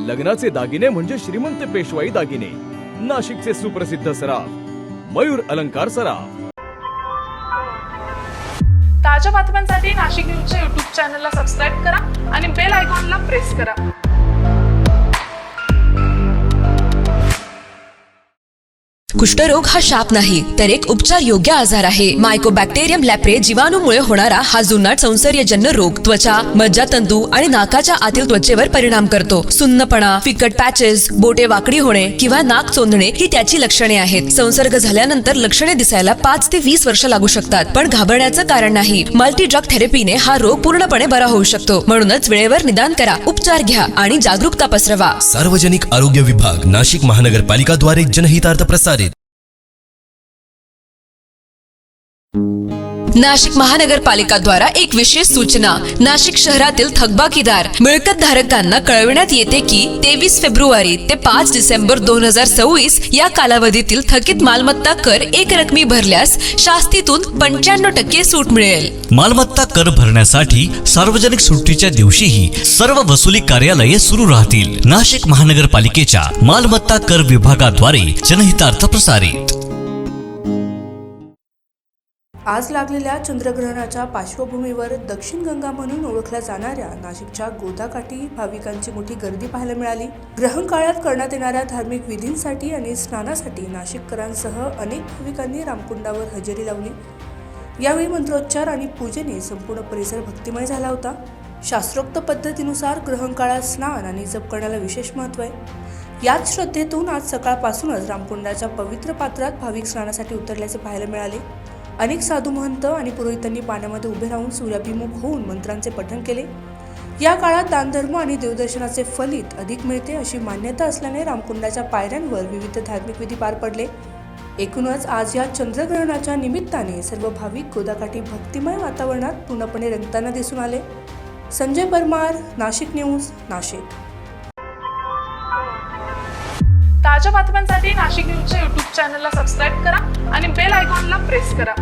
लग्नाचे दागिने म्हणजे श्रीमंत पेशवाई दागिने, नाशिकचे सुप्रसिद्ध सराफ मयूर अलंकार सराफ। ताज्या बातम्यांसाठी नाशिक न्यूजच्या YouTube चॅनलला सबस्क्राईब करा आणि बेल आयकॉनला प्रेस करा। कुष्ठरोग हा शाप नाही तर एक उपचार योग्य आजार आहे। मायकोबॅक्टेरियम लॅप्रे जीवाणूमुळे होणारा हा जुनाट संसर्गजन्य रोग त्वचा, मज्जातंतू आणि नाकाच्या आतील त्वचेवर परिणाम करतो। सुन्नपणा, फिकट पॅचेस, बोटे वाकडी होणे किंवा नाक चोंदणे ही त्याची लक्षणे आहेत। संसर्ग झाल्यानंतर लक्षणे दिसायला 5 ते 20 वर्ष लागू शकतात, पण घाबरण्याचं कारण नाही। मल्टी ड्रग थेरपीने हा रोग पूर्णपणे बरा होऊ शकतो। म्हणूनच वेळेवर निदान करा, उपचार घ्या आणि जागरूकता पसरवा। सार्वजनिक आरोग्य विभाग, नाशिक महानगरपालिका द्वारे जनहितार्थ प्रसारित। नाशिक महानगरपालिका द्वारा एक विशेष सूचना। नाशिक शहरातील थकबाकीदार मिळकत धारकांना कळविण्यात येते की 23 फेब्रुवारी ते 5 डिसेंबर 2026 या कालावधीतील थकीत मालमत्ता कर एक रकमी भरल्यास शास्तीतून 95% सूट मिळेल। मालमत्ता कर भरण्यासाठी सार्वजनिक सुट्टीच्या दिवशीही सर्व वसुली कार्यालये सुरू राहतील। नाशिक महानगरपालिकेच्या मालमत्ता कर विभागाद्वारे जनहितार्थ प्रसारित। आज लागलेल्या चंद्रग्रहणाच्या पार्श्वभूमीवर दक्षिण गंगा म्हणून ओळखल्या जाणाऱ्या नाशिकच्या गोदाकाठी भाविकांची मोठी गर्दी पाहायला मिळाली। ग्रहण काळात करण्यात येणाऱ्या धार्मिक विधींसाठी आणि स्नानासाठी नाशिककरांसह अनेक भाविकांनी रामकुंडावर हजेरी लावली। यावेळी मंत्रोच्चार आणि पूजेने संपूर्ण परिसर भक्तिमय झाला होता। शास्त्रोक्त पद्धतीनुसार ग्रहण काळात स्नान आणि जप करण्याला विशेष महत्त्व आहे। याच श्रद्धेतून आज सकाळपासूनच रामकुंडाच्या पवित्र पात्रात भाविक स्नानासाठी उतरल्याचे पाहायला मिळाले। अनेक साधू महंत आणि पुरोहितांनी पाण्यामध्ये उभे राहून सूर्याभिमुख होऊन मंत्रांचे पठण केले। या काळात दानधर्म आणि देवदर्शनाचे फलित अधिक मिळते अशी मान्यता असल्याने रामकुंडाच्या पायऱ्यांवर विविध धार्मिक विधी पार पडले। एकूणच आज या चंद्रग्रहणाच्या निमित्ताने सर्व भाविक गोदाकाठी भक्तिमय वातावरणात पूर्णपणे रंगताना दिसून आले। संजय परमार, नाशिक न्यूज, नाशिक। ताज्या बातम्यांसाठी नाशिक न्यूजच्या YouTube चॅनलला सबस्क्राईब करा आणि बेल आयकॉनला प्रेस करा।